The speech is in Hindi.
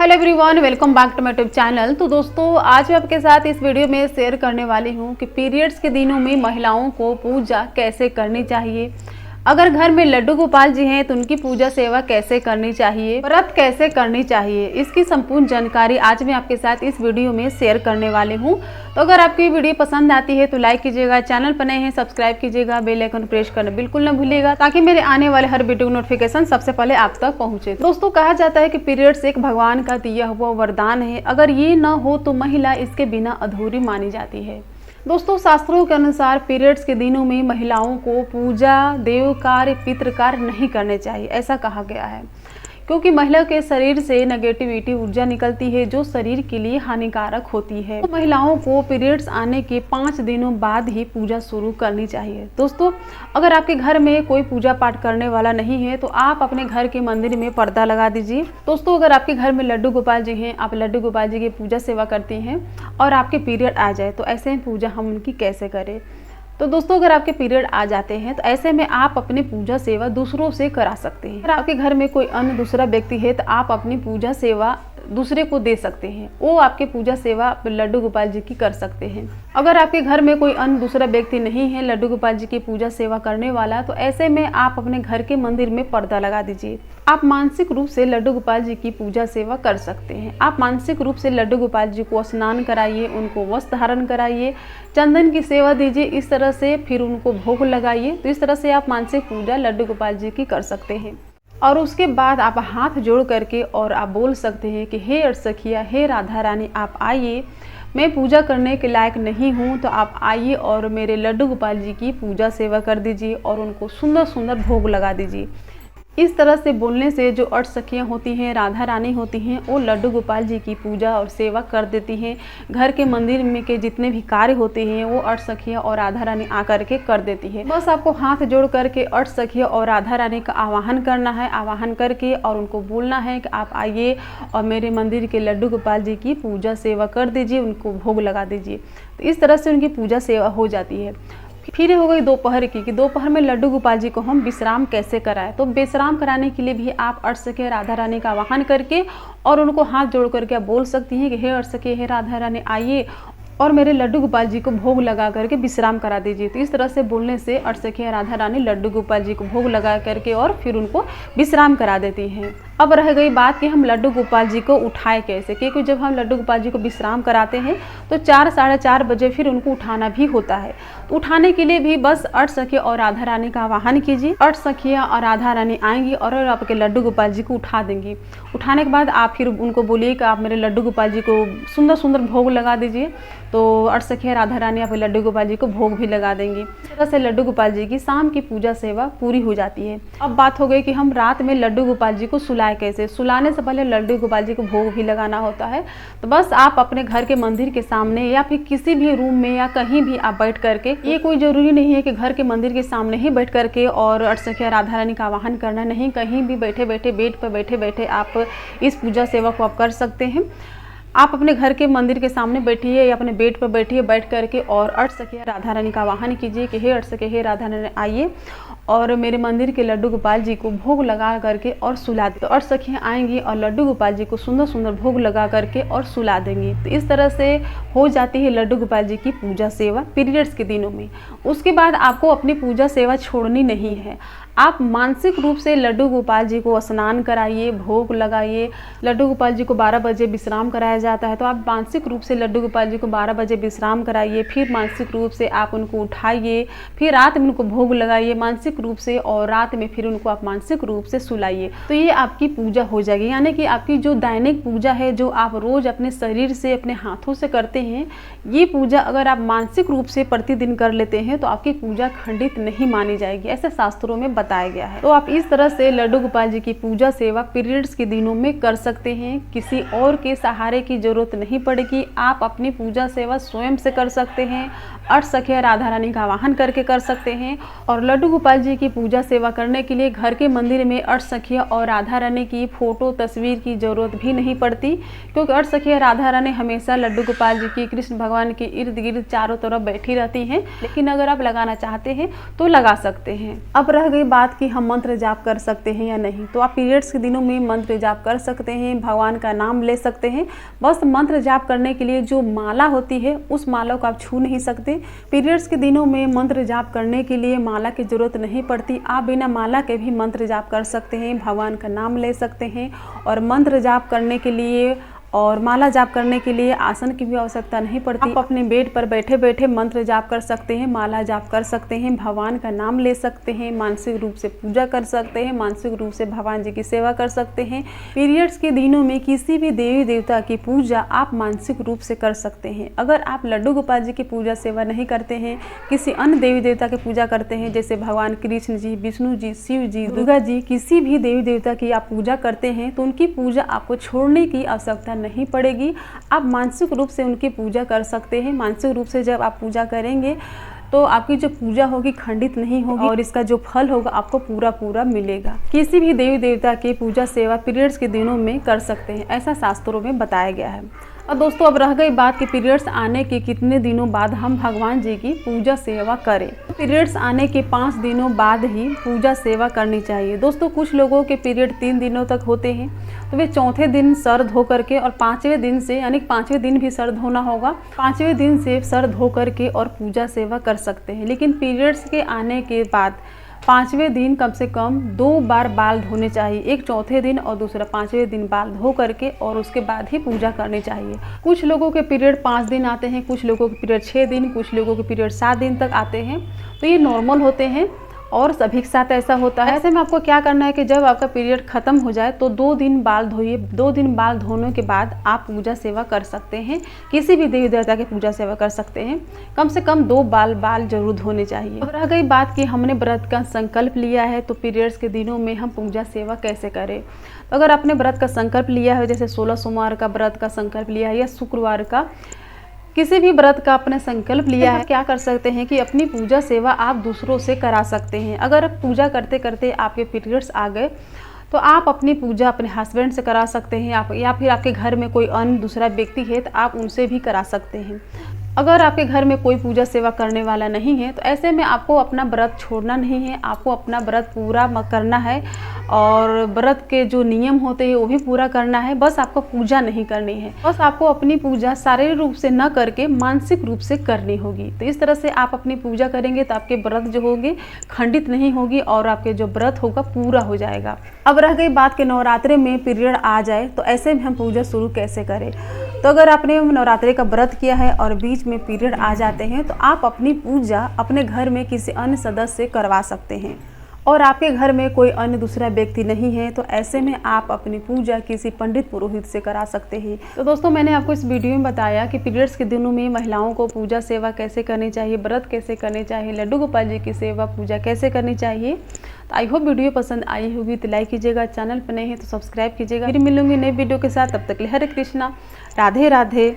Hello everyone, welcome back to my YouTube channel. तो दोस्तों, आज मैं आपके साथ इस वीडियो में शेयर करने वाली हूँ कि पीरियड्स के दिनों में महिलाओं को पूजा कैसे करनी चाहिए। अगर घर में लड्डू गोपाल जी हैं तो उनकी पूजा सेवा कैसे करनी चाहिए, व्रत कैसे करनी चाहिए, इसकी संपूर्ण जानकारी आज मैं आपके साथ इस वीडियो में शेयर करने वाली हूँ। तो अगर आपको ये वीडियो पसंद आती है तो लाइक कीजिएगा, चैनल पर नए हैं सब्सक्राइब कीजिएगा, बेल आइकन प्रेस करना बिल्कुल न भूलिएगा ताकि मेरे आने वाले हर वीडियो नोटिफिकेशन सबसे पहले आप तक पहुँचे। दोस्तों, कहा जाता है कि पीरियड्स एक भगवान का दिया हुआ वरदान है। अगर ये न हो तो महिला इसके बिना अधूरी मानी जाती है। दोस्तों, शास्त्रों के अनुसार पीरियड्स के दिनों में महिलाओं को पूजा, देव कार्य, पितृ कार्य नहीं करने चाहिए, ऐसा कहा गया है, क्योंकि महिला के शरीर से नेगेटिविटी ऊर्जा निकलती है जो शरीर के लिए हानिकारक होती है। तो महिलाओं को पीरियड्स आने के 5 दिनों बाद ही पूजा शुरू करनी चाहिए। दोस्तों, अगर आपके घर में कोई पूजा पाठ करने वाला नहीं है तो आप अपने घर के मंदिर में पर्दा लगा दीजिए। दोस्तों, अगर आपके घर में लड्डू गोपाल जी हैं, आप लड्डू गोपाल जी की पूजा सेवा करती हैं और आपके पीरियड आ जाए तो ऐसे में पूजा हम उनकी कैसे करें। तो दोस्तों, अगर आपके पीरियड आ जाते हैं तो ऐसे में आप अपनी पूजा सेवा दूसरों से करा सकते हैं। अगर आपके घर में कोई अन्य दूसरा व्यक्ति है तो आप अपनी पूजा सेवा दूसरे को दे सकते हैं, वो आपके पूजा सेवा लड्डू गोपाल जी की कर सकते हैं। अगर आपके घर में कोई अन्य दूसरा व्यक्ति नहीं है लड्डू गोपाल जी की पूजा सेवा करने वाला, तो ऐसे में आप अपने घर के मंदिर में पर्दा लगा दीजिए। आप मानसिक रूप से लड्डू गोपाल जी की पूजा सेवा कर सकते हैं। आप मानसिक रूप से लड्डू गोपाल जी को स्नान कराइए, उनको वस्त्र धारण कराइए, चंदन की सेवा दीजिए, इस तरह से फिर उनको भोग लगाइए। तो इस तरह से आप मानसिक पूजा लड्डू गोपाल जी की कर सकते हैं। और उसके बाद आप हाथ जोड़ करके और आप बोल सकते हैं कि हे अर्सखिया, हे राधा रानी, आप आइए, मैं पूजा करने के लायक नहीं हूँ, तो आप आइए और मेरे लड्डू गोपाल जी की पूजा सेवा कर दीजिए और उनको सुंदर सुंदर भोग लगा दीजिए। इस तरह से बोलने से जो अष्टसखियाँ होती हैं, राधा रानी होती हैं, वो लड्डू गोपाल जी की पूजा और सेवा कर देती हैं। घर के मंदिर में के जितने भी कार्य होते हैं वो अष्टसखियाँ और राधा रानी आकर के कर देती है। बस आपको हाथ जोड़ करके अष्टसखियाँ और राधा रानी का आवाहन करना है, आवाहन करके और उनको बोलना है कि आप आइए और मेरे मंदिर के लड्डू गोपाल जी की पूजा सेवा कर दीजिए, उनको भोग लगा दीजिए। तो इस तरह से उनकी पूजा सेवा हो जाती है। फिर हो गई दोपहर की कि दोपहर में लड्डू गोपाल जी को हम विश्राम कैसे कराएं। तो विश्राम कराने के लिए भी आप अष्टसखी राधा रानी का आवाहन करके और उनको हाथ जोड़ करके आप बोल सकती हैं कि हे अष्टसखी, हे राधा रानी, आइए और मेरे लड्डू गोपाल जी को भोग लगा करके विश्राम करा दीजिए। तो इस तरह से बोलने से अष्टसखी राधा रानी लड्डू गोपाल जी को भोग लगा करके और फिर उनको विश्राम करा देती हैं। अब रह गई बात कि हम लड्डू गोपाल जी को उठाएं कैसे, क्योंकि जब हम लड्डू गोपाल जी को विश्राम कराते हैं तो 4 साढ़े 4 बजे फिर उनको उठाना भी होता है। तो उठाने के लिए भी बस अष्टसखी और राधा रानी का आवाहन कीजिए। अष्टसखियाँ और राधा रानी आएंगी और आपके लड्डू गोपाल जी को उठा देंगी। उठाने के बाद आप फिर उनको बोलिए कि आप मेरे लड्डू गोपाल जी को सुंदर सुंदर भोग लगा दीजिए। तो अष्टसखी राधा रानी आप लड्डू गोपाल जी को भोग भी लगा देंगी। इस तरह से लड्डू गोपाल जी की शाम की पूजा सेवा पूरी हो जाती है। अब बात हो गई कि हम रात में लड्डू गोपाल जी को सुलाए कैसे। सुलाने से पहले लड्डू गोपाल जी को भोग भी लगाना होता है। तो बस आप अपने घर के मंदिर के सामने या फिर किसी भी रूम में या कहीं भी आप बैठ करके, ये कोई जरूरी नहीं है कि घर के मंदिर के सामने ही बैठ करके और अष्टसखी राधा रानी का आवाहन करना, नहीं, कहीं भी बैठे बैठे बेड पर बैठे बैठे आप इस पूजा सेवा को आप कर सकते हैं। आप अपने घर के मंदिर के सामने बैठिए या अपने बेड पर बैठिए, बैठ करके और अष्टसखी राधा रानी का आवाहन कीजिए कि हे अष्टसखी, हे राधा रानी, आइए और मेरे मंदिर के लड्डू गोपाल जी को भोग लगा करके और सुला दे। तो अष्टसखियाँ आएंगी और लड्डू गोपाल जी को सुंदर सुंदर भोग लगा करके और सुला देंगी। तो इस तरह से हो जाती है लड्डू गोपाल जी की पूजा सेवा पीरियड्स के दिनों में। उसके बाद आपको अपनी पूजा सेवा छोड़नी नहीं है। आप मानसिक रूप से लड्डू गोपाल जी को स्नान कराइए, भोग लगाइए। लड्डू गोपाल जी को 12 बजे विश्राम कराया जाता है, तो आप मानसिक रूप से लड्डू गोपाल जी को 12 बजे विश्राम कराइए। फिर मानसिक रूप से आप उनको उठाइए, फिर रात में उनको भोग लगाइए मानसिक रूप से, और रात में फिर उनको आप मानसिक रूप से सुलाइए। तो ये आपकी पूजा हो जाएगी। यानी कि आपकी जो दैनिक पूजा है, जो आप रोज अपने शरीर से, अपने हाथों से करते हैं, ये पूजा अगर आप मानसिक रूप से प्रतिदिन कर लेते हैं तो आपकी पूजा खंडित नहीं मानी जाएगी, ऐसे शास्त्रों में बताया गया है। तो आप इस तरह से लड्डू गोपाल जी की पूजा सेवा पीरियड्स के दिनों में कर सकते हैं। किसी और के सहारे की जरूरत नहीं पड़ेगी। आप अपनी पूजा सेवा स्वयं से कर सकते हैं। अष्टसखियाँ राधा रानी का आवाहन करके कर सकते हैं और लड्डू गोपाल जी जी की पूजा सेवा करने के लिए घर के मंदिर में अष्टसखिया और राधा रानी की फोटो तस्वीर की जरूरत भी नहीं पड़ती, क्योंकि अष्टसखिया राधा रानी हमेशा लड्डू गोपाल जी की, कृष्ण भगवान के इर्द गिर्द चारों तरफ बैठी रहती हैं। लेकिन अगर आप लगाना चाहते हैं तो लगा सकते हैं। अब रह गई बात कि हम मंत्र जाप कर सकते हैं या नहीं, तो आप पीरियड्स के दिनों में मंत्र जाप कर सकते हैं, भगवान का नाम ले सकते हैं। बस मंत्र जाप करने के लिए जो माला होती है उस माला को आप छू नहीं सकते। पीरियड्स के दिनों में मंत्र जाप करने के लिए माला की जरूरत नहीं पड़ती। आप बिना माला के भी मंत्र जाप कर सकते हैं, भगवान का नाम ले सकते हैं। और मंत्र जाप करने के लिए और माला जाप करने के लिए आसन की भी आवश्यकता नहीं पड़ती। आप अपने बेड पर बैठे बैठे मंत्र जाप कर सकते हैं, माला जाप कर सकते हैं, भगवान का नाम ले सकते हैं, मानसिक रूप से पूजा कर सकते हैं, मानसिक रूप से भगवान जी की सेवा कर सकते हैं। पीरियड्स के दिनों में किसी भी देवी देवता की पूजा आप मानसिक रूप से कर सकते हैं। अगर आप लड्डू गोपाल जी की पूजा सेवा नहीं करते हैं, किसी अन्य देवी देवता की पूजा करते हैं, जैसे भगवान कृष्ण जी, विष्णु जी, शिव जी, दुर्गा जी, किसी भी देवी देवता की आप पूजा करते हैं, तो उनकी पूजा आपको छोड़ने की आवश्यकता नहीं पड़ेगी। आप मानसिक रूप से उनकी पूजा कर सकते हैं। मानसिक रूप से जब आप पूजा करेंगे तो आपकी जो पूजा होगी खंडित नहीं होगी और इसका जो फल होगा आपको पूरा पूरा मिलेगा। किसी भी देवी देवता की पूजा सेवा पीरियड्स के दिनों में कर सकते हैं, ऐसा शास्त्रों में बताया गया है। और दोस्तों अब रह गई बात कि पीरियड्स आने के कितने दिनों बाद हम भगवान जी की पूजा सेवा करें। पीरियड्स आने के 5 दिनों बाद ही पूजा सेवा करनी चाहिए। दोस्तों कुछ लोगों के पीरियड 3 दिनों तक होते हैं, तो वे चौथे दिन सर धो करके और 5वें दिन से, यानी 5वें दिन भी सर धोना होगा, 5वें दिन से सर धो करके और पूजा सेवा कर सकते हैं। लेकिन पीरियड्स के आने के बाद 5वें दिन कम से कम 2 बार बाल धोने चाहिए, एक चौथे दिन और दूसरा 5वें दिन बाल धो करके और उसके बाद ही पूजा करनी चाहिए। कुछ लोगों के पीरियड 5 दिन आते हैं, कुछ लोगों के पीरियड 6 दिन, कुछ लोगों के पीरियड 7 दिन तक आते हैं, तो ये नॉर्मल होते हैं और सभी के साथ ऐसा होता है। ऐसे में आपको क्या करना है कि जब आपका पीरियड खत्म हो जाए तो 2 दिन बाल धोइए। 2 दिन बाल धोने के बाद आप पूजा सेवा कर सकते हैं, किसी भी देवी देवता की पूजा सेवा कर सकते हैं। कम से कम 2 बाल जरूर धोने चाहिए। अब रह गई बात कि हमने व्रत का संकल्प लिया है, तो पीरियड्स के दिनों में हम पूजा सेवा कैसे करें। तो अगर आपने व्रत का संकल्प लिया है, जैसे 16 सोमवार का व्रत का संकल्प लिया है या शुक्रवार का, किसी भी व्रत का अपने संकल्प लिया है, क्या कर सकते हैं कि अपनी पूजा सेवा आप दूसरों से करा सकते हैं। अगर पूजा करते करते आपके पीरियड्स आ गए तो आप अपनी पूजा अपने हस्बैंड से करा सकते हैं, आप या फिर आपके घर में कोई अन्य दूसरा व्यक्ति है तो आप उनसे भी करा सकते हैं। अगर आपके घर में कोई पूजा सेवा करने वाला नहीं है तो ऐसे में आपको अपना व्रत छोड़ना नहीं है, आपको अपना व्रत पूरा करना है और व्रत के जो नियम होते हैं वो भी पूरा करना है। बस आपको पूजा नहीं करनी है, बस आपको अपनी पूजा शारीरिक रूप से न करके मानसिक रूप से करनी होगी। तो इस तरह से आप अपनी पूजा करेंगे तो आपके व्रत जो होंगे खंडित नहीं होगी और आपके जो व्रत होगा पूरा हो जाएगा। अब रह गई बात कि नवरात्रि में पीरियड आ जाए तो ऐसे में हम पूजा शुरू कैसे करें। तो अगर आपने नवरात्रि का व्रत किया है और बीच में पीरियड आ जाते हैं तो आप अपनी पूजा अपने घर में किसी अन्य सदस्य से करवा सकते हैं और आपके घर में कोई अन्य दूसरा व्यक्ति नहीं है तो ऐसे में आप अपनी पूजा किसी पंडित पुरोहित से करा सकते हैं। तो दोस्तों मैंने आपको इस वीडियो में बताया कि पीरियड्स के दिनों में महिलाओं को पूजा सेवा कैसे करनी चाहिए, व्रत कैसे करनी चाहिए, लड्डू गोपाल जी की सेवा पूजा कैसे करनी चाहिए। तो आई होप वीडियो पसंद आई होगी तो लाइक कीजिएगा, चैनल पर नए हैं तो सब्सक्राइब कीजिएगा। फिर मिलूंगी नए वीडियो के साथ, तब तक के लिए हरे कृष्णा, राधे राधे।